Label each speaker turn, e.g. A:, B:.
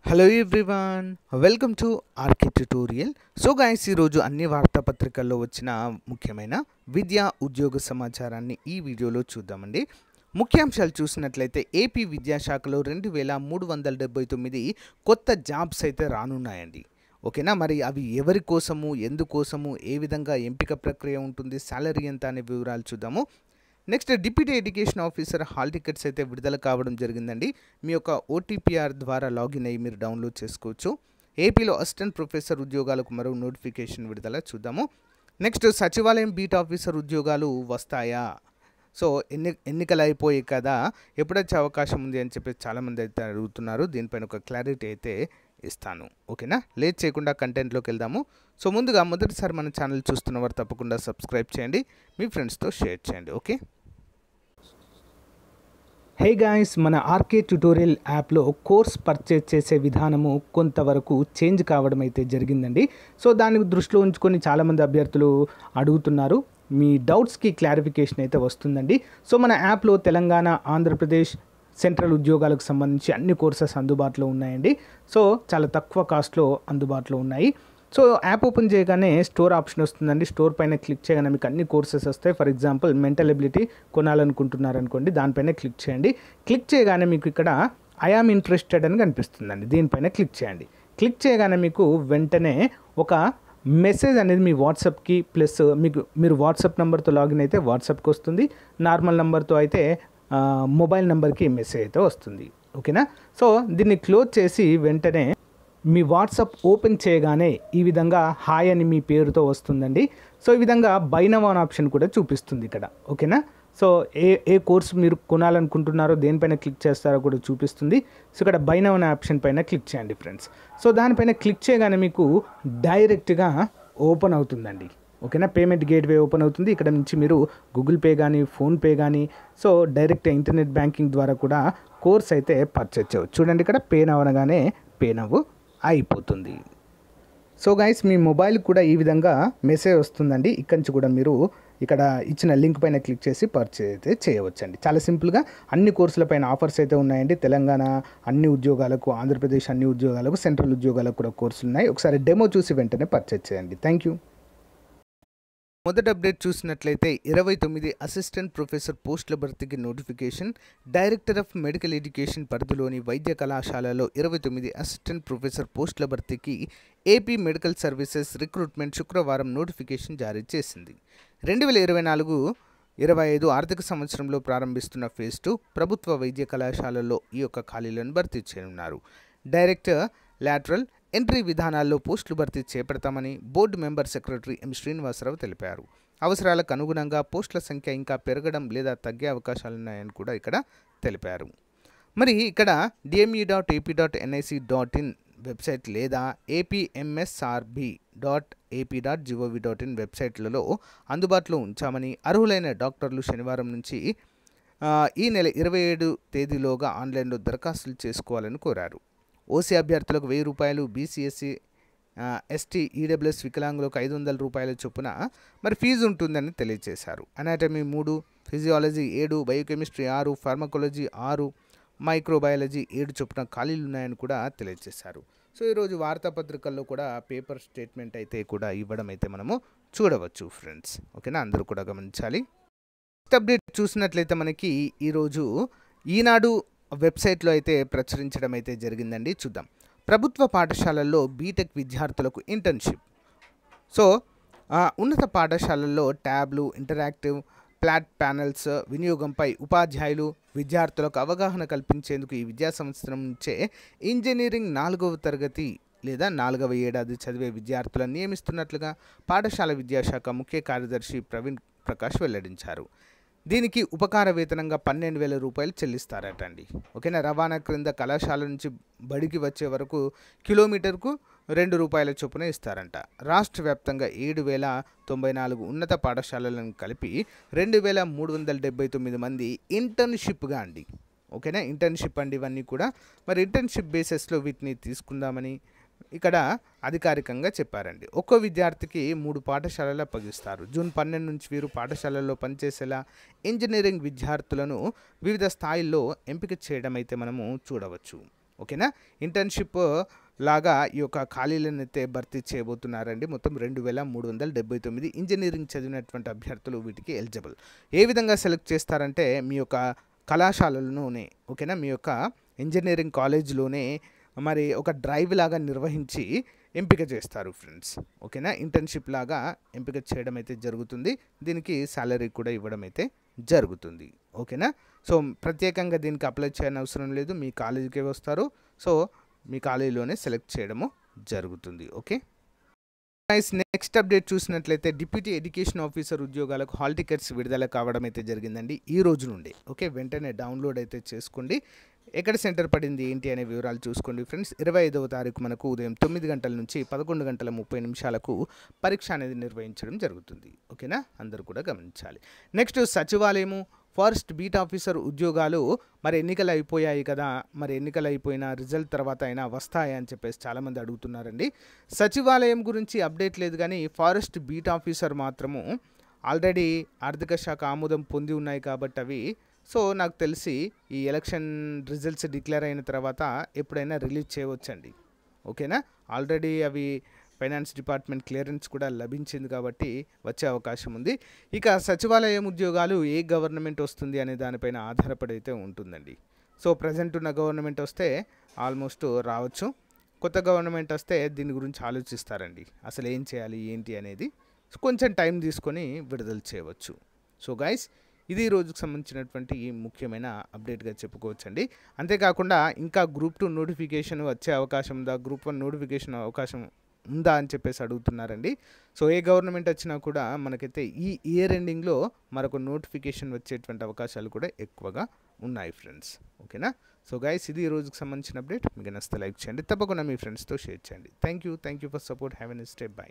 A: Hello everyone, welcome to RK tutorial. So guys, ఈరోజు అన్ని వార్తాపత్రికల్లో వచ్చిన ముఖ్యమైన విద్యా ఉద్యోగ సమాచారాన్ని ఈ వీడియోలో చూద్దామండి. ముఖ్యాంశాలు చూసినట్లయితే ఏపీ విద్యాశాఖలో 2379 కొత్త జాబ్స్ అయితే రానున్నాయండి. ఓకేనా, మరి అవి ఎవరి కోసము, ఎందుకోసము, ఏ విధంగా ఎంపిక ప్రక్రియ ఉంటుంది, సాలరీ ఎంత అనే వివరాలు చూద్దాము. Next, deputy education officer hall tickets అయితే విడుదల కావడం జరిగిందండి. మీ యొక్క ఓటీపీఆర్ ద్వారా లాగిన్ అయ్యి మీరు డౌన్లోడ్ చేసుకోవచ్చు. ఏపీలో అసిస్టెంట్ ప్రొఫెసర్ ఉద్యోగాలకు మరో నోటిఫికేషన్ విడుదల చూద్దాము. నెక్స్ట్, సచివాలయం బీట్ ఆఫీసర్ ఉద్యోగాలు వస్తాయా? సో ఎన్నికలు అయిపోయాయి కదా, ఎప్పుడొచ్చే అవకాశం ఉంది అని చెప్పి చాలామంది అయితే అడుగుతున్నారు. దీనిపైన ఒక క్లారిటీ అయితే ఇస్తాను. ఓకేనా, లేట్ చేయకుండా కంటెంట్లోకి వెళ్దాము. సో ముందుగా మొదటిసారి మన ఛానల్ చూస్తున్న వారు తప్పకుండా సబ్స్క్రైబ్ చేయండి, మీ ఫ్రెండ్స్తో షేర్ చేయండి. ఓకే. హే గాయ్స్, మన ఆర్కే ట్యుటోరియల్ యాప్లో కోర్స్ పర్చేజ్ చేసే విధానము కొంతవరకు చేంజ్ కావడం అయితే జరిగిందండి. సో దాన్ని దృష్టిలో ఉంచుకొని చాలామంది అభ్యర్థులు అడుగుతున్నారు. మీ డౌట్స్కి క్లారిఫికేషన్ అయితే వస్తుందండి. సో మన యాప్లో తెలంగాణ, ఆంధ్రప్రదేశ్, సెంట్రల్ ఉద్యోగాలకు సంబంధించి అన్ని కోర్సెస్ అందుబాటులో ఉన్నాయండి. సో చాలా తక్కువ కాస్ట్లో అందుబాటులో ఉన్నాయి. సో యాప్ ఓపెన్ చేయగానే స్టోర్ ఆప్షన్ వస్తుందండి. స్టోర్ పైన క్లిక్ చేయగానే మీకు అన్ని కోర్సెస్ వస్తాయి. ఫర్ ఎగ్జాంపుల్ మెంటల్ ఎబిలిటీ కొనాలనుకుంటున్నారనుకోండి, దానిపైన క్లిక్ చేయండి. క్లిక్ చేయగానే మీకు ఇక్కడ ఐ ఆమ్ ఇంట్రెస్టెడ్ అని కనిపిస్తుందండి. దీనిపైన క్లిక్ చేయండి. క్లిక్ చేయగానే మీకు వెంటనే ఒక మెసేజ్ అనేది మీ వాట్సాప్కి, ప్లస్ మీరు వాట్సాప్ నెంబర్తో లాగిన్ అయితే వాట్సాప్కి వస్తుంది. నార్మల్ నెంబర్తో అయితే మొబైల్ నెంబర్కి మెసేజ్ అయితే వస్తుంది. ఓకేనా. సో దీన్ని క్లోజ్ చేసి వెంటనే మీ వాట్సాప్ ఓపెన్ చేయగానే ఈ విధంగా హాయ్ అని మీ పేరుతో వస్తుందండి. సో ఈ విధంగా బై నౌ అనే ఆప్షన్ కూడా చూపిస్తుంది ఇక్కడ. ఓకేనా. సో ఏ కోర్స్ మీరు కొనాలనుకుంటున్నారో, దేనిపైన క్లిక్ చేస్తారో కూడా చూపిస్తుంది. సో ఇక్కడ బై నౌ అనే ఆప్షన్ పైన క్లిక్ చేయండి ఫ్రెండ్స్. సో దానిపైన క్లిక్ చేయగానే మీకు డైరెక్ట్గా ఓపెన్ అవుతుందండి. ఓకేనా, పేమెంట్ గేట్వే ఓపెన్ అవుతుంది. ఇక్కడ నుంచి మీరు గూగుల్ పే కానీ, ఫోన్పే కానీ, సో డైరెక్ట్ ఇంటర్నెట్ బ్యాంకింగ్ ద్వారా కూడా కోర్స్ అయితే పర్చేజ్ చేయవచ్చు. చూడండి, ఇక్కడ పే నౌ అనగానే పే నౌ అయిపోతుంది. సో గైస్, మీ మొబైల్ కూడా ఈ విధంగా మెసేజ్ వస్తుందండి. ఇక్కడి నుంచి కూడా మీరు ఇక్కడ ఇచ్చిన లింక్ పైన క్లిక్ చేసి పర్చేజ్ అయితే చేయవచ్చండి. చాలా సింపుల్గా అన్ని కోర్సులపైన ఆఫర్స్ అయితే ఉన్నాయండి. తెలంగాణ అన్ని ఉద్యోగాలకు, ఆంధ్రప్రదేశ్ అన్ని ఉద్యోగాలకు, సెంట్రల్ ఉద్యోగాలకు కూడా కోర్సులు ఉన్నాయి. ఒకసారి డెమో చూసి వెంటనే పర్చేజ్ చేయండి. Thank you. మొదటి అప్డేట్ చూసినట్లయితే 29 అసిస్టెంట్ ప్రొఫెసర్ పోస్టుల భర్తీకి notification. Director of medical education పరిధిలోని వైద్య కళాశాలలో 29 అసిస్టెంట్ ప్రొఫెసర్ పోస్టుల భర్తీకి ఏపీ మెడికల్ సర్వీసెస్ రిక్రూట్మెంట్ శుక్రవారం నోటిఫికేషన్ జారీ చేసింది. 2024-25 ఆర్థిక సంవత్సరంలో ప్రారంభిస్తున్న ఫేజ్ 2 ప్రభుత్వ వైద్య కళాశాలల్లో ఈ యొక్క ఖాళీలను భర్తీ చేయనున్నారు. డైరెక్టర్ లాటరల్ ఎంట్రీ విధానాల్లో పోస్టులు భర్తీ చేపడతామని board member secretary M Srinivasarao తెలిపారు. అవసరాలకు అనుగుణంగా పోస్టుల సంఖ్య ఇంకా పెరగడం లేదా తగ్గే అవకాశాలున్నాయని కూడా ఇక్కడ తెలిపారు. మరి ఇక్కడ dme.ap.nic.in వెబ్సైట్ లేదా apmsrb.ap.gov.in వెబ్సైట్లలో అందుబాటులో ఉంచామని, అర్హులైన డాక్టర్లు శనివారం నుంచి ఈ నెల 27 తేదీలోగా ఆన్లైన్లో దరఖాస్తులు చేసుకోవాలని కోరారు. ఓసీ అభ్యర్థులకు 1000 రూపాయలు, బీసీ, ఎస్సీ, ఎస్టీ, ఈడబ్ల్యూఎస్ వికలాంగులకు 500 రూపాయల చొప్పున మరి ఫీజు ఉంటుందని తెలియజేశారు. Anatomy 3, physiology 7, biochemistry 6, pharmacology 6, microbiology 7 చొప్పున ఖాళీలు ఉన్నాయని కూడా తెలియజేశారు. సో ఈరోజు వార్తాపత్రికల్లో కూడా పేపర్ స్టేట్మెంట్ అయితే కూడా ఇవ్వడం అయితే మనము చూడవచ్చు ఫ్రెండ్స్. ఓకేనా, అందరూ కూడా గమనించాలి. నెక్స్ట్ అప్డేట్ చూసినట్లయితే మనకి ఈరోజు ఈనాడు వెబ్సైట్లో అయితే ప్రచురించడం అయితే జరిగిందండి. చూద్దాం. ప్రభుత్వ పాఠశాలల్లో బీటెక్ విద్యార్థులకు ఇంటర్న్షిప్. సో ఉన్నత పాఠశాలల్లో ట్యాబ్లు, ఇంటరాక్టివ్ ఫ్లాట్ ప్యానెల్స్ వినియోగంపై ఉపాధ్యాయులు, విద్యార్థులకు అవగాహన కల్పించేందుకు ఈ విద్యా సంవత్సరం నుంచే ఇంజనీరింగ్ 4వ తరగతి లేదా 4వ ఏడాది చదివే విద్యార్థులను నియమిస్తున్నట్లుగా పాఠశాల విద్యాశాఖ ముఖ్య కార్యదర్శి ప్రవీణ్ ప్రకాష్ వెల్లడించారు. దీనికి ఉపకార వేతనంగా 12,000 రూపాయలు చెల్లిస్తారట అండి. ఓకేనా. రవాణా క్రింద కళాశాల నుంచి బడికి వచ్చే వరకు కిలోమీటర్కు 2 రూపాయల చొప్పున ఇస్తారంట. రాష్ట్ర వ్యాప్తంగా 7,094 ఉన్నత పాఠశాలలను కలిపి 2,379 మంది ఇంటర్న్షిప్గా అండి. ఓకేనా, ఇంటర్న్షిప్ అండి ఇవన్నీ కూడా. మరి ఇంటర్న్షిప్ బేసిస్లో వీటిని తీసుకుందామని ఇక్కడ అధికారికంగా చెప్పారండి. ఒక్కో విద్యార్థికి 3 పాఠశాలలు అప్పగిస్తారు. జూన్ 12 నుంచి వీరు పాఠశాలల్లో పనిచేసేలా ఇంజనీరింగ్ విద్యార్థులను వివిధ స్థాయిల్లో ఎంపిక చేయడం అయితే మనము చూడవచ్చు. ఓకేనా. ఇంటర్న్షిప్ లాగా ఈ యొక్క ఖాళీలను అయితే భర్తీ చేయబోతున్నారండి. మొత్తం 2379 ఇంజనీరింగ్ చదివినటువంటి అభ్యర్థులు వీటికి ఎలిజిబుల్. ఏ విధంగా సెలెక్ట్ చేస్తారంటే మీ యొక్క కళాశాలలోనే, ఓకేనా, మీ యొక్క ఇంజనీరింగ్ కాలేజ్లోనే మరి ఒక డ్రైవ్ లాగా నిర్వహించి ఎంపిక చేస్తారు ఫ్రెండ్స్. ఓకేనా, ఇంటర్న్షిప్ లాగా ఎంపిక చేయడం అయితే జరుగుతుంది. దీనికి సాలరీ కూడా ఇవ్వడం అయితే జరుగుతుంది. ఓకేనా. సో ప్రత్యేకంగా దీనికి అప్లై చేయని అవసరం లేదు, మీ కాలేజీకే వస్తారు. సో మీ కాలేజీలోనే సెలెక్ట్ చేయడము జరుగుతుంది. ఓకే గైస్, నెక్స్ట్ అప్డేట్ చూసినట్లయితే డిప్యూటీ ఎడ్యుకేషన్ ఆఫీసర్ ఉద్యోగాలకు హాల్ టికెట్స్ విడుదల కావడం అయితే జరిగిందండి ఈ రోజు నుండి. ఓకే, వెంటనే డౌన్లోడ్ అయితే చేసుకోండి. ఎక్కడ సెంటర్ పడింది ఏంటి అనే వివరాలు చూసుకోండి ఫ్రెండ్స్. 25వ తారీఖు మనకు ఉదయం 9 గంటల నుంచి 11:30 పరీక్ష అనేది నిర్వహించడం జరుగుతుంది. ఓకేనా, అందరూ కూడా గమనించాలి. నెక్స్ట్ సచివాలయము ఫారెస్ట్ బీట్ ఆఫీసర్ ఉద్యోగాలు మరి ఎన్నికలు అయిపోయాయి కదా, మరి ఎన్నికలు అయిపోయిన రిజల్ట్ తర్వాత అయినా వస్తాయా అని చెప్పేసి చాలామంది అడుగుతున్నారండి. సచివాలయం గురించి అప్డేట్ లేదు, కానీ ఫారెస్ట్ బీట్ ఆఫీసర్ మాత్రము ఆల్రెడీ ఆర్థిక శాఖ ఆమోదం పొంది ఉన్నాయి కాబట్టి అవి సో నాకు తెలిసి ఈ ఎలక్షన్ రిజల్ట్స్ డిక్లేర్ అయిన తర్వాత ఎప్పుడైనా రిలీజ్ చేయవచ్చండి. ఓకేనా, ఆల్రెడీ అవి ఫైనాన్స్ డిపార్ట్మెంట్ క్లియరెన్స్ కూడా లభించింది కాబట్టి వచ్చే అవకాశం ఉంది. ఇక సచివాలయం ఉద్యోగాలు ఏ గవర్నమెంట్ వస్తుంది అనే దానిపైన ఆధారపడి అయితే ఉంటుందండి. సో ప్రజెంట్ ఉన్న గవర్నమెంట్ వస్తే ఆల్మోస్ట్ రావచ్చు, కొత్త గవర్నమెంట్ వస్తే దీని గురించి ఆలోచిస్తారండి, అసలు ఏం చేయాలి ఏంటి అనేది. కొంచెం టైం తీసుకొని విడుదల చేయవచ్చు. సో గైస్, ఇది ఈ రోజుకు సంబంధించినటువంటి ముఖ్యమైన అప్డేట్గా చెప్పుకోవచ్చండి. అంతేకాకుండా ఇంకా గ్రూప్ 2 నోటిఫికేషన్ వచ్చే అవకాశం ఉందా, గ్రూప్ 1 నోటిఫికేషన్ అవకాశం ఉందా అని చెప్పేసి అడుగుతున్నారండి. సో ఏ గవర్నమెంట్ వచ్చినా కూడా మనకైతే ఈ ఇయర్ ఎండింగ్లో మరొక నోటిఫికేషన్ వచ్చేటువంటి అవకాశాలు కూడా ఎక్కువగా ఉన్నాయి ఫ్రెండ్స్. ఓకేనా. సో గైస్, ఇది ఈ రోజుకు సంబంధించిన అప్డేట్. మీకు నచ్చితే లైక్ చేయండి, తప్పకుండా మీ ఫ్రెండ్స్తో షేర్ చేయండి. Thank you for support. Have a nice day. By.